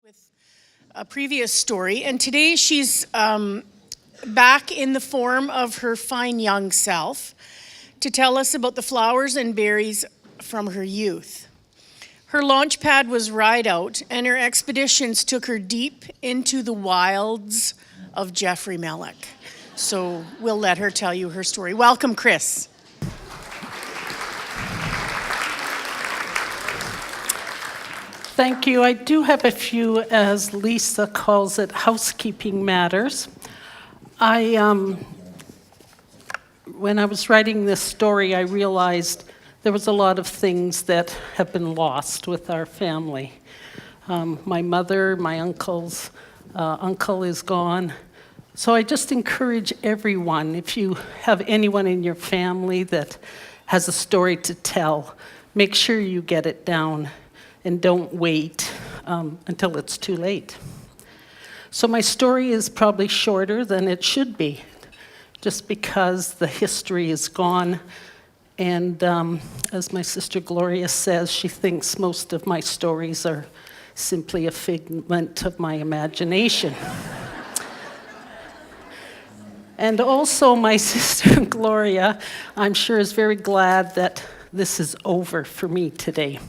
With a previous story, and today she's back in the form of her fine young self to tell us about the flowers and berries from her youth. Her launch pad was Rideout, and her expeditions took her deep into the wilds of Jeffrey Mellick. So we'll let her tell you her story. Welcome, Chris. Thank you. I do have a few, as Lisa calls it, housekeeping matters. When I was writing this story, I realized there was a lot of things that have been lost with our family. My mother, my uncle's uncle is gone. So I just encourage everyone, if you have anyone in your family that has a story to tell, make sure you get it down. And don't wait until it's too late. So my story is probably shorter than it should be, just because the history is gone. And as my sister Gloria says, she thinks most of my stories are simply a figment of my imagination. And also my sister Gloria, I'm sure, is very glad that this is over for me today.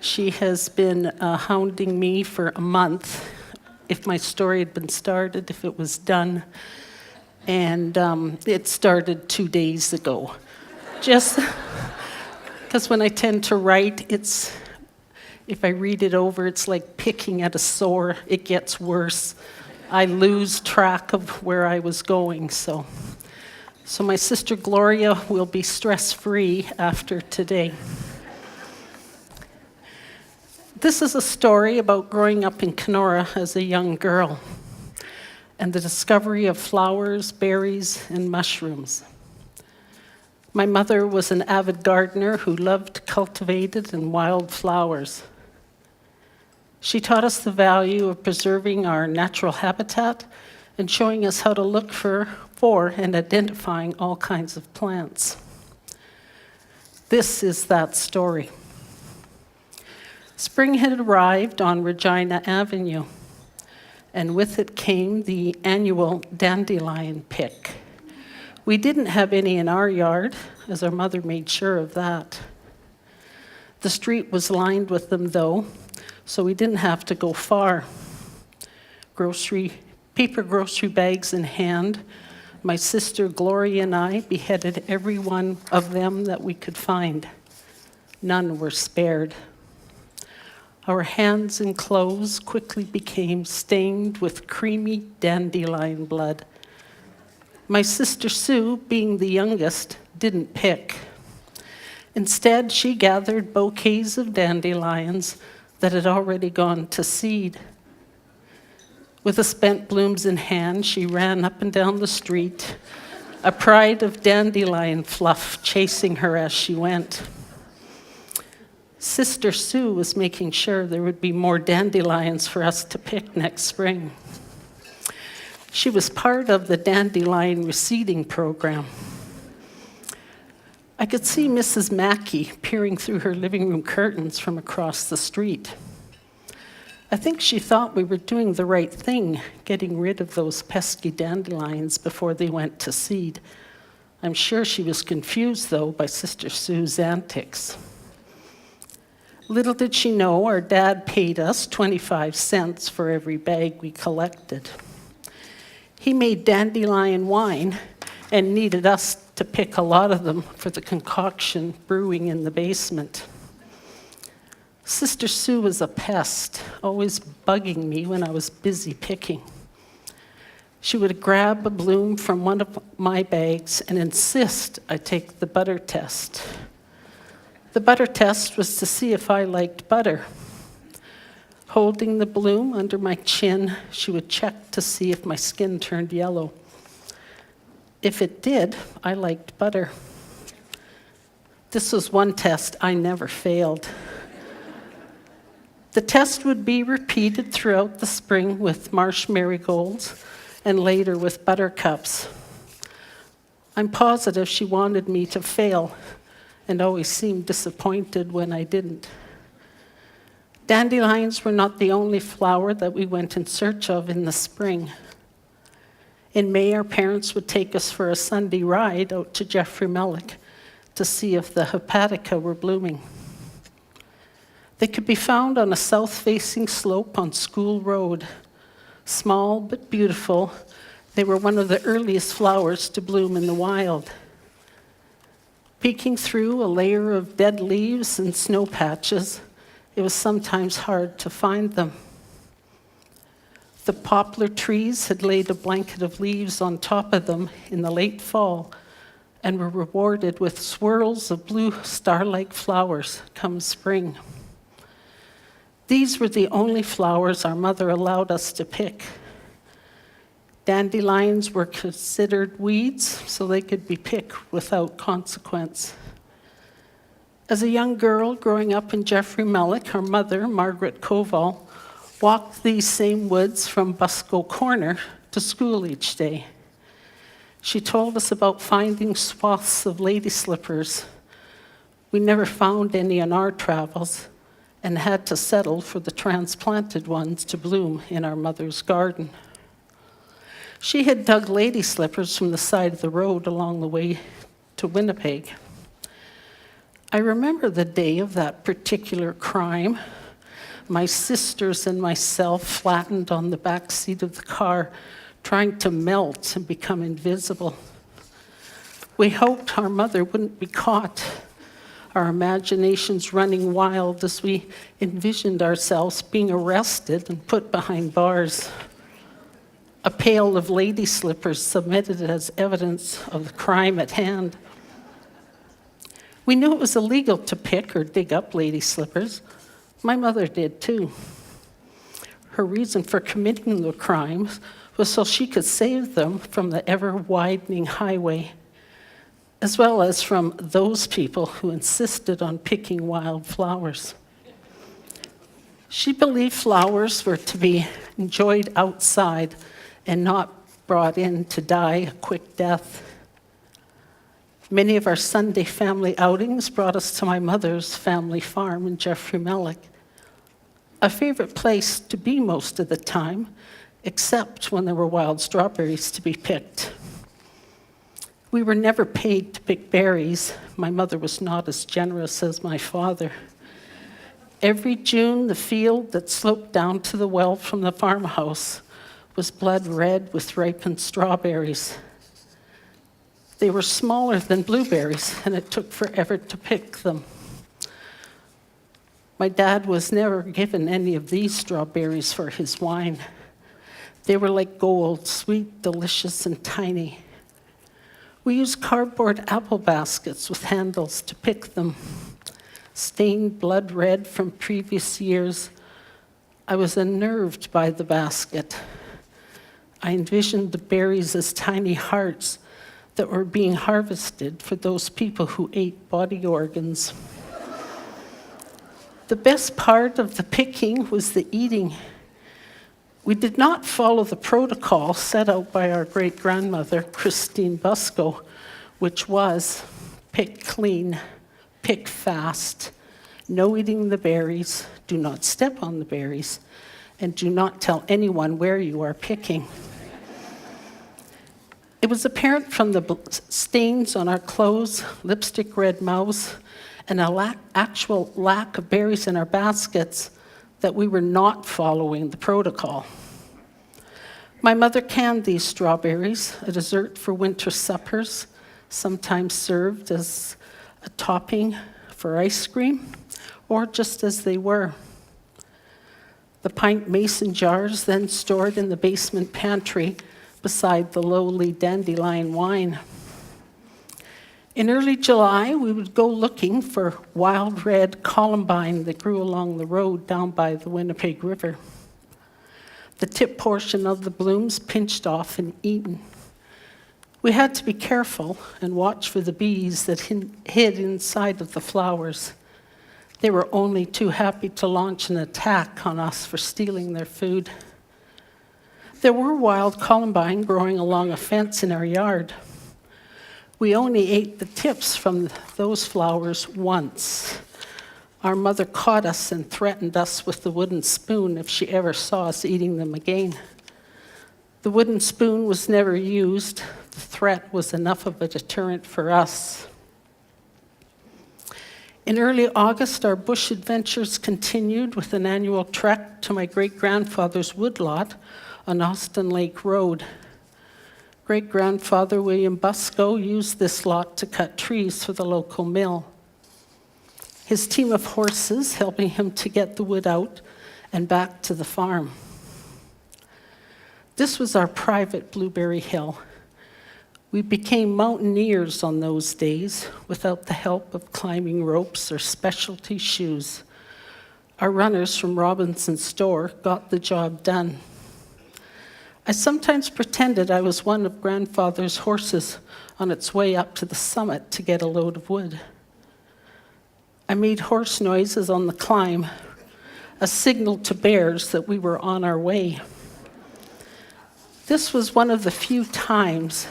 She has been hounding me for a month if my story had been started, if it was done. And it started 2 days ago. Just because when I tend to write, if I read it over, it's like picking at a sore. It gets worse. I lose track of where I was going. So my sister Gloria will be stress-free after today. This is a story about growing up in Kenora as a young girl and the discovery of flowers, berries, and mushrooms. My mother was an avid gardener who loved cultivated and wild flowers. She taught us the value of preserving our natural habitat and showing us how to look for and identifying all kinds of plants. This is that story. Spring had arrived on Regina Avenue, and with it came the annual dandelion pick. We didn't have any in our yard, as our mother made sure of that. The street was lined with them, though, so we didn't have to go far. Paper grocery bags in hand, my sister Gloria and I beheaded every one of them that we could find. None were spared. Our hands and clothes quickly became stained with creamy dandelion blood. My sister Sue, being the youngest, didn't pick. Instead, she gathered bouquets of dandelions that had already gone to seed. With the spent blooms in hand, she ran up and down the street, a pride of dandelion fluff chasing her as she went. Sister Sue was making sure there would be more dandelions for us to pick next spring. She was part of the dandelion reseeding program. I could see Mrs. Mackey peering through her living room curtains from across the street. I think she thought we were doing the right thing, getting rid of those pesky dandelions before they went to seed. I'm sure she was confused, though, by Sister Sue's antics. Little did she know, our dad paid us 25 cents for every bag we collected. He made dandelion wine and needed us to pick a lot of them for the concoction brewing in the basement. Sister Sue was a pest, always bugging me when I was busy picking. She would grab a bloom from one of my bags and insist I take the butter test. The butter test was to see if I liked butter. Holding the bloom under my chin, she would check to see if my skin turned yellow. If it did, I liked butter. This was one test I never failed. The test would be repeated throughout the spring with marsh marigolds and later with buttercups. I'm positive she wanted me to fail and always seemed disappointed when I didn't. Dandelions were not the only flower that we went in search of in the spring. In May, our parents would take us for a Sunday ride out to Jeffrey Mellick to see if the hepatica were blooming. They could be found on a south-facing slope on School Road. Small but beautiful, they were one of the earliest flowers to bloom in the wild. Peeking through a layer of dead leaves and snow patches, it was sometimes hard to find them. The poplar trees had laid a blanket of leaves on top of them in the late fall and were rewarded with swirls of blue star-like flowers come spring. These were the only flowers our mother allowed us to pick. Dandelions were considered weeds, so they could be picked without consequence. As a young girl growing up in Jeffrey Mellick, our mother, Margaret Koval, walked these same woods from Busco Corner to school each day. She told us about finding swaths of lady slippers. We never found any on our travels and had to settle for the transplanted ones to bloom in our mother's garden. She had dug lady slippers from the side of the road along the way to Winnipeg. I remember the day of that particular crime. My sisters and myself flattened on the back seat of the car, trying to melt and become invisible. We hoped our mother wouldn't be caught, our imaginations running wild as we envisioned ourselves being arrested and put behind bars. A pail of lady slippers submitted as evidence of the crime at hand. We knew it was illegal to pick or dig up lady slippers. My mother did too. Her reason for committing the crimes was so she could save them from the ever-widening highway, as well as from those people who insisted on picking wild flowers. She believed flowers were to be enjoyed outside and not brought in to die a quick death. Many of our Sunday family outings brought us to my mother's family farm in Jeffrey Mellick, a favorite place to be most of the time, except when there were wild strawberries to be picked. We were never paid to pick berries. My mother was not as generous as my father. Every June, the field that sloped down to the well from the farmhouse was blood red with ripened strawberries. They were smaller than blueberries, and it took forever to pick them. My dad was never given any of these strawberries for his wine. They were like gold, sweet, delicious, and tiny. We used cardboard apple baskets with handles to pick them. Stained blood red from previous years, I was unnerved by the basket. I envisioned the berries as tiny hearts that were being harvested for those people who ate body organs. The best part of the picking was the eating. We did not follow the protocol set out by our great-grandmother, Christine Busco, which was pick clean, pick fast, no eating the berries, do not step on the berries, and do not tell anyone where you are picking. It was apparent from the stains on our clothes, lipstick red mouths, and actual lack of berries in our baskets that we were not following the protocol. My mother canned these strawberries, a dessert for winter suppers, sometimes served as a topping for ice cream, or just as they were. The pint mason jars then stored in the basement pantry beside the lowly dandelion wine. In early July, we would go looking for wild red columbine that grew along the road down by the Winnipeg River. The tip portion of the blooms pinched off and eaten. We had to be careful and watch for the bees that hid inside of the flowers. They were only too happy to launch an attack on us for stealing their food. There were wild columbine growing along a fence in our yard. We only ate the tips from those flowers once. Our mother caught us and threatened us with the wooden spoon if she ever saw us eating them again. The wooden spoon was never used. The threat was enough of a deterrent for us. In early August, our bush adventures continued with an annual trek to my great-grandfather's woodlot on Austin Lake Road. Great-grandfather William Busco used this lot to cut trees for the local mill. His team of horses helping him to get the wood out and back to the farm. This was our private Blueberry Hill. We became mountaineers on those days without the help of climbing ropes or specialty shoes. Our runners from Robinson's store got the job done. I sometimes pretended I was one of grandfather's horses on its way up to the summit to get a load of wood. I made horse noises on the climb, a signal to bears that we were on our way. This was one of the few times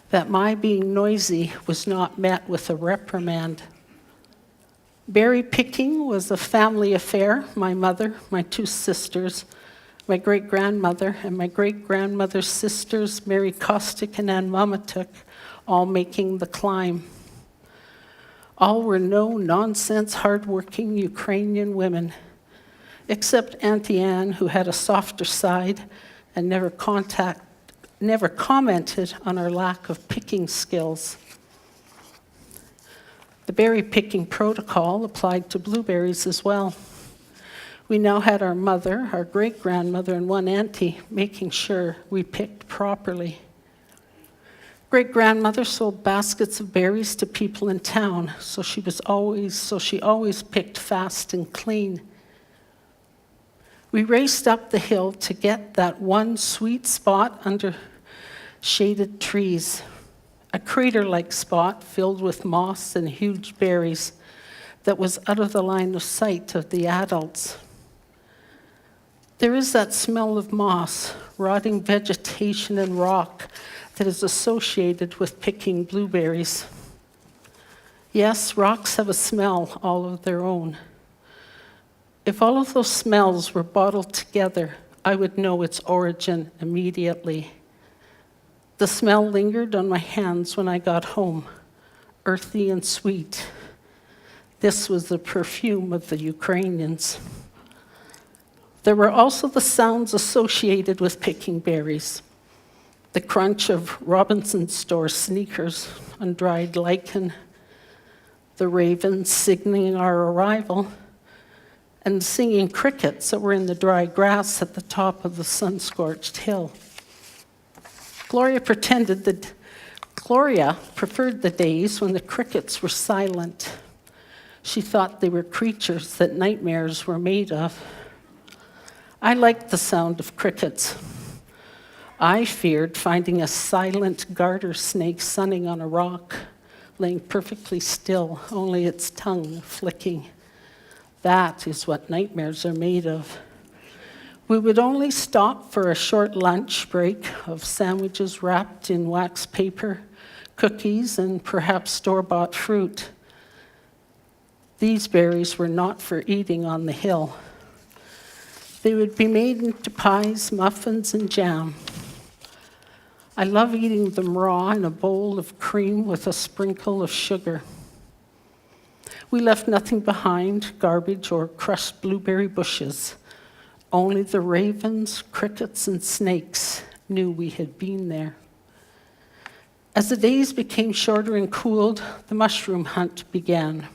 that my being noisy was not met with a reprimand. Berry picking was a family affair. My mother, my two sisters, my great-grandmother, and my great-grandmother's sisters, Mary Kostick and Ann Mamatuk, all making the climb. All were no-nonsense, hard-working Ukrainian women, except Auntie Ann, who had a softer side and never commented on our lack of picking skills. The berry picking protocol applied to blueberries as well. We now had our mother, our great-grandmother, and one auntie making sure we picked properly. Great-grandmother sold baskets of berries to people in town, so she always picked fast and clean. We raced up the hill to get that one sweet spot under shaded trees, a crater-like spot filled with moss and huge berries that was out of the line of sight of the adults. There is that smell of moss, rotting vegetation, and rock that is associated with picking blueberries. Yes, rocks have a smell all of their own. If all of those smells were bottled together, I would know its origin immediately. The smell lingered on my hands when I got home, earthy and sweet. This was the perfume of the Ukrainians. There were also the sounds associated with picking berries. The crunch of Robinson's store sneakers on dried lichen, the ravens signaling our arrival, and singing crickets that were in the dry grass at the top of the sun-scorched hill. Gloria preferred the days when the crickets were silent. She thought they were creatures that nightmares were made of. I liked the sound of crickets. I feared finding a silent garter snake sunning on a rock, laying perfectly still, only its tongue flicking. That is what nightmares are made of. We would only stop for a short lunch break of sandwiches wrapped in wax paper, cookies, and perhaps store-bought fruit. These berries were not for eating on the hill. They would be made into pies, muffins, and jam. I love eating them raw in a bowl of cream with a sprinkle of sugar. We left nothing behind, garbage or crushed blueberry bushes. Only the ravens, crickets, and snakes knew we had been there. As the days became shorter and cooled, the mushroom hunt began.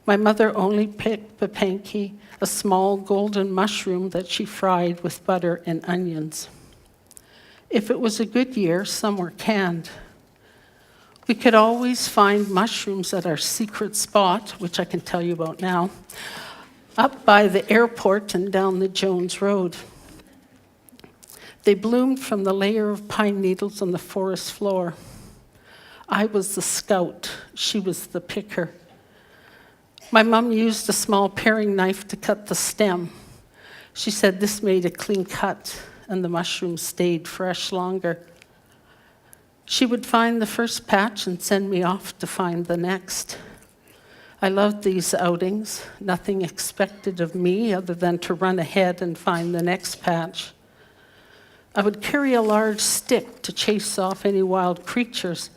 My mother only picked papanki, a small golden mushroom that she fried with butter and onions. If it was a good year, some were canned. We could always find mushrooms at our secret spot, which I can tell you about now, up by the airport and down the Jones Road. They bloomed from the layer of pine needles on the forest floor. I was the scout, she was the picker. My mom used a small paring knife to cut the stem. She said this made a clean cut and the mushrooms stayed fresh longer. She would find the first patch and send me off to find the next. I loved these outings, nothing expected of me other than to run ahead and find the next patch. I would carry a large stick to chase off any wild creatures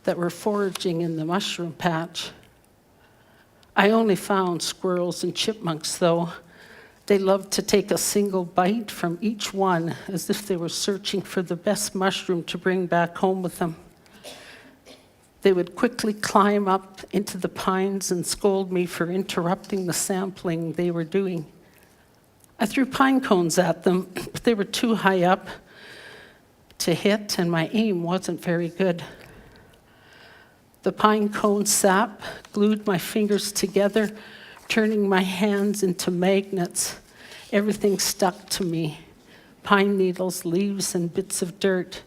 that were foraging in the mushroom patch. I only found squirrels and chipmunks, though. They loved to take a single bite from each one as if they were searching for the best mushroom to bring back home with them. They would quickly climb up into the pines and scold me for interrupting the sampling they were doing. I threw pine cones at them, but they were too high up to hit, and my aim wasn't very good. The pine cone sap glued my fingers together, turning my hands into magnets. Everything stuck to me: pine needles, leaves, and bits of dirt.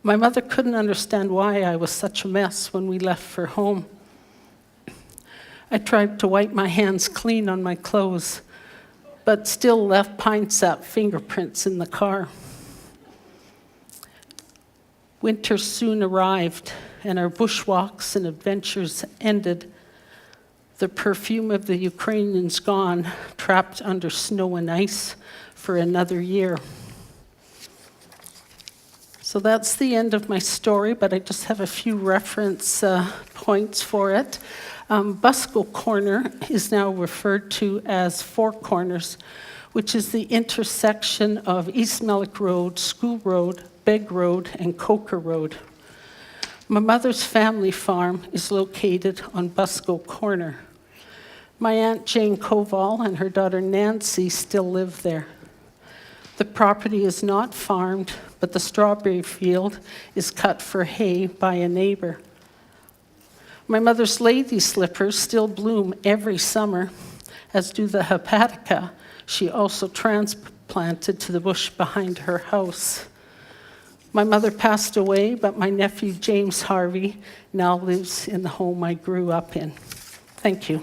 My mother couldn't understand why I was such a mess when we left for home. I tried to wipe my hands clean on my clothes, but still left pine sap fingerprints in the car. Winter soon arrived, and our bushwalks and adventures ended. The perfume of the Ukrainians gone, trapped under snow and ice for another year. So that's the end of my story, but I just have a few reference points for it. Busco Corner is now referred to as Four Corners, which is the intersection of East Mellick Road, School Road, Beg Road, and Coker Road. My mother's family farm is located on Busco Corner. My Aunt Jane Koval and her daughter Nancy still live there. The property is not farmed, but the strawberry field is cut for hay by a neighbor. My mother's lady slippers still bloom every summer, as do the hepatica she also transplanted to the bush behind her house. My mother passed away, but my nephew James Harvey now lives in the home I grew up in. Thank you.